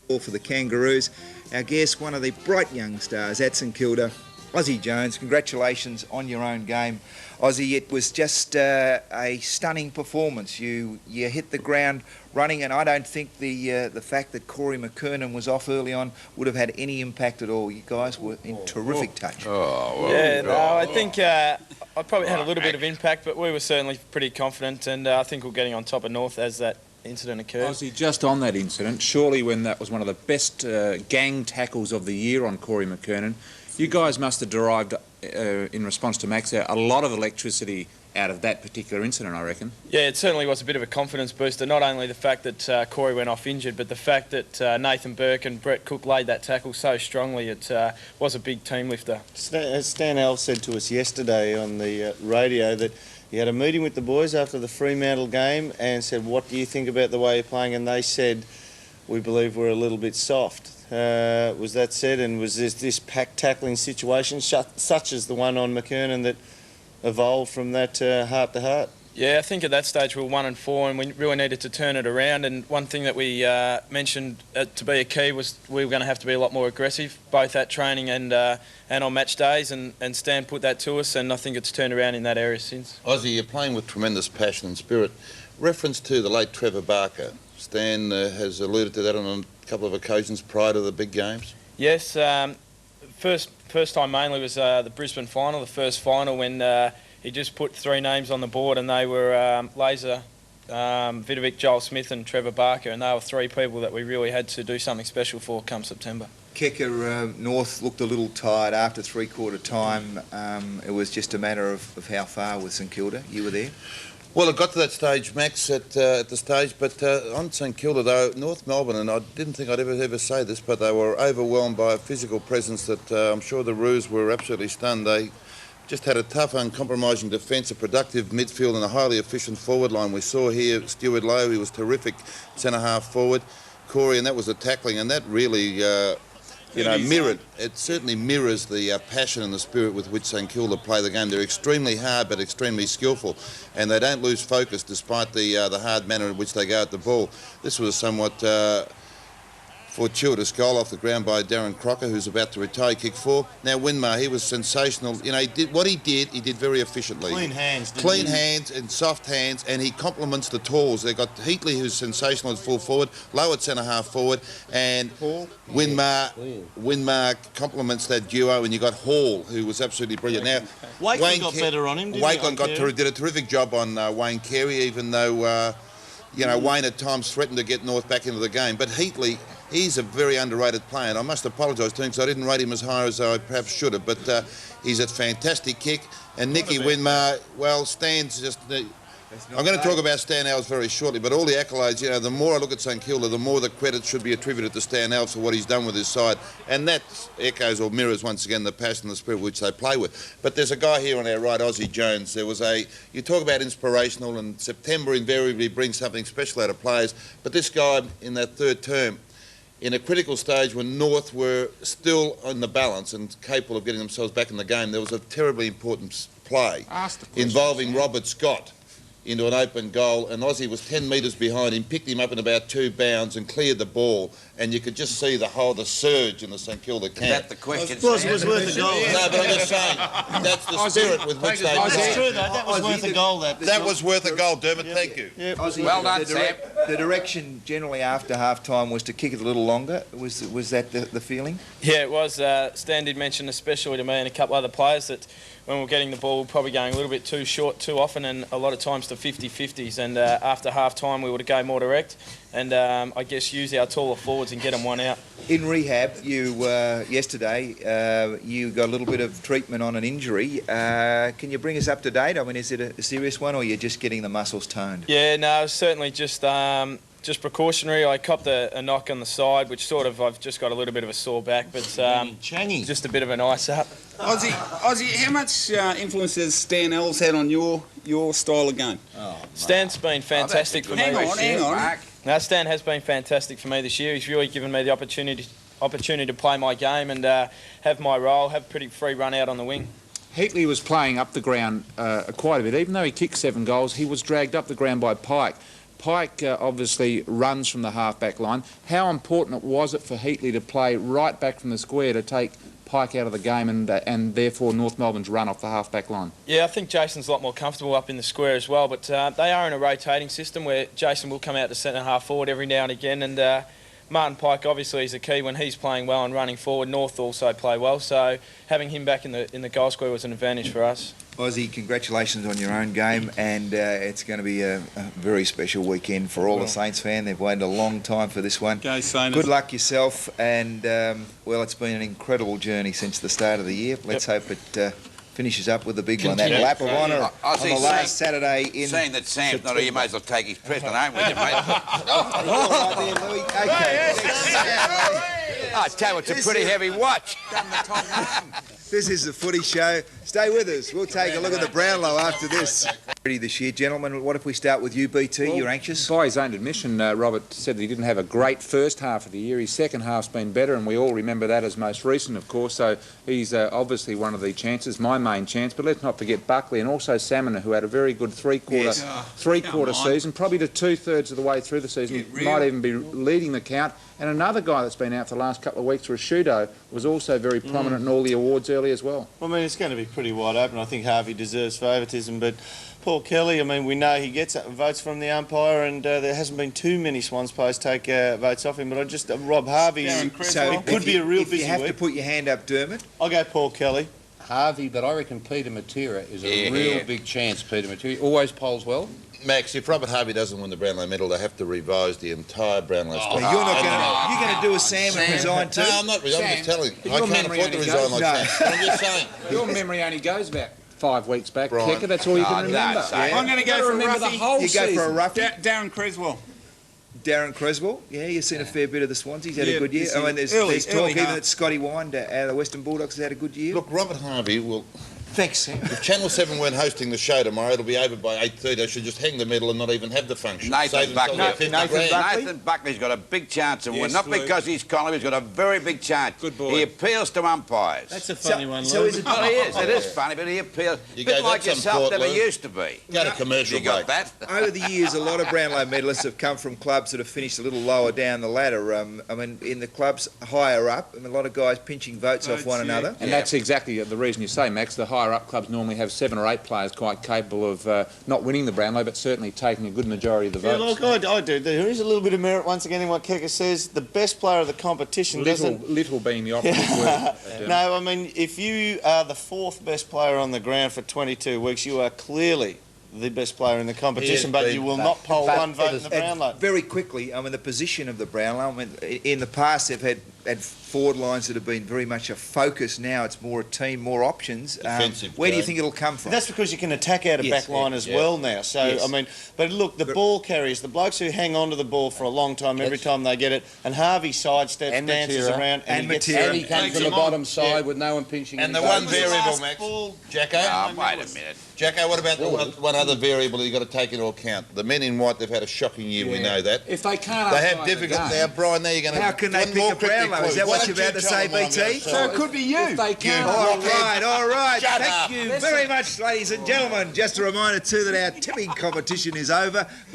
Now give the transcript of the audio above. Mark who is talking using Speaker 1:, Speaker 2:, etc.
Speaker 1: All for the Kangaroos. Our guest, one of the bright young stars at StKilda, Austinn Jones. Congratulations on your own game, Aussie. It was just a stunning performance. You hit the ground running, and I don't think the fact that Corey McKernan was off early on would have had any impact at all. You guys were in terrific touch.
Speaker 2: Oh, well,
Speaker 3: yeah, no, I think I probably had a little bit of impact, but we were certainly pretty confident, and I think we're getting on top of North as that incident occurred.
Speaker 2: Aussie, just on that incident, surely when that was one of the best gang tackles of the year on Corey McKernan, you guys must have derived, in response to Max, a lot of electricity out of that particular incident, I reckon.
Speaker 3: Yeah, it certainly was a bit of a confidence booster. Not only the fact that Corey went off injured, but the fact that Nathan Burke and Brett Cook laid that tackle so strongly. It was a big team lifter.
Speaker 4: Stan Alves said to us yesterday on the radio that he had a meeting with the boys after the Fremantle game and said, "What do you think about the way you're playing?" And they said, "We believe we're a little bit soft." Was that said, and was this pack tackling situation such as the one on McKernan that evolved from that heart-to-heart?
Speaker 3: Yeah, I think at that stage we were 1-4 and we really needed to turn it around, and one thing that we mentioned to be a key was we were going to have to be a lot more aggressive, both at training and on match days, and Stan put that to us, and I think it's turned around in that area since.
Speaker 5: Aussie, you're playing with tremendous passion and spirit. Reference to the late Trevor Barker, Stan has alluded to that on a couple of occasions prior to the big games.
Speaker 3: Yes, first time mainly was the Brisbane final, the first final when he just put three names on the board, and they were Laser, Vidovic, Joel Smith and Trevor Barker, and they were three people that we really had to do something special for come September.
Speaker 1: Kecker, North looked a little tired after three-quarter time. It was just a matter of how far with StKilda. You were there?
Speaker 5: Well, it got to that stage, Max, at the stage, but on StKilda, though, North Melbourne, and I didn't think I'd ever say this, but they were overwhelmed by a physical presence that I'm sure the Roos were absolutely stunned. They just had a tough, uncompromising defence, a productive midfield and a highly efficient forward line. We saw here Stuart Lowe, he was terrific centre-half forward. Corey, and that was the tackling, and that really, mirrored. It certainly mirrors the passion and the spirit with which StKilda play the game. They're extremely hard but extremely skillful, and they don't lose focus despite the hard manner in which they go at the ball. This was a somewhat fortuitous goal off the ground by Darren Crocker, who's about to retire, kick four. Now Winmar, he was sensational. You know, he did very efficiently.
Speaker 4: Clean hands.
Speaker 5: Clean hands and soft hands, and he complements the talls. They've got Heatley, who's sensational at full forward, Lowe at centre-half forward, and Winmar complements that duo, and you got Hall, who was absolutely brilliant. Now,
Speaker 4: Wayne got better on him, didn't he?
Speaker 5: Wakelin did a terrific job on Wayne Carey, even though, Wayne at times threatened to get North back into the game. But Heatley, he's a very underrated player, and I must apologise to him because I didn't rate him as high as I perhaps should have, but he's a fantastic kick. And Nicky Winmar, well, Stan's just... I'm going to talk about Stan Alves very shortly, but all the accolades, the more I look at StKilda, the more the credit should be attributed to Stan Alves for what he's done with his side. And that echoes or mirrors, once again, the passion and the spirit which they play with. But there's a guy here on our right, Austinn Jones. You talk about inspirational, and September invariably brings something special out of players. But this guy, in that third term, in a critical stage when North were still on the balance and capable of getting themselves back in the game, there was a terribly important play involving Robert Scott into an open goal, and Aussie was 10 metres behind him, picked him up in about 2 bounds and cleared the ball, and you could just see the surge in the StKilda camp.
Speaker 6: Is that the question?
Speaker 4: It was worth a goal.
Speaker 5: No, but I'm just saying, that's the spirit with which they
Speaker 4: That's true, though. That was worth a goal.
Speaker 5: That was worth a goal, Dermot, thank you.
Speaker 4: Yeah.
Speaker 1: Aussie,
Speaker 6: Well done, Sam.
Speaker 1: The direction generally after half-time was to kick it a little longer. Was that the feeling?
Speaker 3: Yeah, it was. Stan did mention, especially to me and a couple other players, that when we're getting the ball, we're probably going a little bit too short too often, and a lot of times to 50-50s. And after half-time, we were to go more direct and I guess use our taller forwards and get them one out.
Speaker 1: In rehab, you yesterday, you got a little bit of treatment on an injury. Can you bring us up to date? I mean, is it a serious one, or you're just getting the muscles toned?
Speaker 3: Yeah, no, certainly just precautionary. I copped a knock on the side, which I've just got a little bit of a sore back, but just a bit of an ice up.
Speaker 6: Aussie, how much influence has Stan Alves had on your style of game?
Speaker 3: Stan's been fantastic for me.
Speaker 6: Hang on.
Speaker 3: No, Stan has been fantastic for me this year. He's really given me the opportunity to play my game and have my role, have a pretty free run out on the wing.
Speaker 2: Heatley was playing up the ground quite a bit. Even though he kicked 7 goals, he was dragged up the ground by Pike. Pike obviously runs from the half-back line. How important was it for Heatley to play right back from the square to take Pike out of the game and therefore North Melbourne's run off the half-back line?
Speaker 3: Yeah, I think Jason's a lot more comfortable up in the square as well, but they are in a rotating system where Jason will come out to centre-half forward every now and again, and Martin Pike obviously is a key when he's playing well and running forward. North also play well, so having him back in the goal square was an advantage for us.
Speaker 1: Ozzy, congratulations on your own game, and it's going to be a very special weekend for all the Saints fans. They've waited a long time for this one.
Speaker 6: Go Saints.
Speaker 1: Good luck yourself, and well, it's been an incredible journey since the start of the year. Let's hope it finishes up with a big one. That lap of honour on the last Saturday in...
Speaker 7: Saying that Sam's not here, you may as well take his present home with you, mate. I tell you, it's a pretty heavy watch.
Speaker 1: This is the Footy Show. Stay with us. We'll take a look at the Brownlow after this. Ready this year, gentlemen. What if we start with you, BT? Well, you're anxious?
Speaker 2: By his own admission, Robert said that he didn't have a great first half of the year. His second half's been better, and we all remember that as most recent, of course. So he's obviously one of the chances, my main chance. But let's not forget Buckley and also Salmon, who had a very good three-quarter season, probably to two-thirds of the way through the season. Might even be leading the count. And another guy that's been out for the last couple of weeks, Rashudo, was also very prominent in all the awards early as well.
Speaker 4: I mean, it's going to be pretty wide open. I think Harvey deserves favouritism, but Paul Kelly, I mean, we know he gets votes from the umpire, and there hasn't been too many Swans players take votes off him, but I just... Rob Harvey could be a real busy week. If you have
Speaker 1: to put your hand up, Dermot?
Speaker 4: I'll go Paul Kelly.
Speaker 8: Harvey, but I reckon Peter Matera is a real big chance. Peter Matera always polls well.
Speaker 5: Max, if Robert Harvey doesn't win the Brownlow medal, they have to revise the entire Brownlow squad.
Speaker 1: You're going to do a Sam and resign too?
Speaker 5: No, I'm not. I'm just telling you. I can't afford to resign like Sam. I'm just saying.
Speaker 2: Your memory only goes back 5 weeks back. Kicker, that's all you can remember.
Speaker 6: I'm going to go for a roughie.
Speaker 1: You go for a roughie?
Speaker 6: Darren Creswell.
Speaker 1: Darren Creswell, you've seen a fair bit of the Swans. He's had a good year. I mean, there's talk even that Scotty Wine out of the Western Bulldogs has had a good year.
Speaker 5: Look, Robert Harvey will...
Speaker 1: Thanks, Sam.
Speaker 5: If Channel 7 weren't hosting the show tomorrow, it'll be over by 8:30. I should just hang the medal and not even have the function.
Speaker 7: Nathan Buckley's got a big chance of winning. Not because he's Connolly, he's got a very big chance.
Speaker 2: Good boy.
Speaker 7: He appeals to umpires.
Speaker 4: That's a funny one,
Speaker 1: so is it?
Speaker 7: Well, he is. It is funny, but he appeals. A bit like yourself than he used to be.
Speaker 5: Go to commercial.
Speaker 7: You got that?
Speaker 1: Over the years, a lot of Brownlow medalists have come from clubs that have finished a little lower down the ladder. I mean, in the clubs higher up, a lot of guys pinching votes off one another.
Speaker 2: And that's exactly the reason you say, Max. The higher up clubs normally have 7 or 8 players quite capable of not winning the Brownlow, but certainly taking a good majority of the votes.
Speaker 4: Yeah, look, I do. There is a little bit of merit once again in what Keka says. The best player of the competition
Speaker 2: Little being the operative word.
Speaker 4: No, I mean, if you are the 4th best player on the ground for 22 weeks, you are clearly the best player in the competition, but you will not poll one vote in the Brownlow.
Speaker 1: Very quickly, I mean, the position of the Brownlow, I mean, in the past they've had forward lines that have been very much a focus. Now it's more a team, more options. Where do you think it'll come from?
Speaker 4: That's because you can attack out a back line as well now. So, I mean, but look, the ball carriers, the blokes who hang on to the ball for a long time, every time they get it, and Harvey sidesteps, dances around, and
Speaker 8: he comes from the bottom side with no one pinching.
Speaker 5: And the one variable, Max, Jacko.
Speaker 7: Wait a minute.
Speaker 5: Jacko, what about the one other variable you've got to take into account? The men in white, they've had a shocking year, we know that.
Speaker 2: If they can't...
Speaker 5: They have difficulty now, Brian, now you're going to...
Speaker 1: How can they pick the Brownlow? Is that what you're about to say, BT?
Speaker 6: So it could be you.
Speaker 2: If they can't...
Speaker 1: All right. Thank you very much, ladies and gentlemen. Just a reminder too that our tipping competition is over. But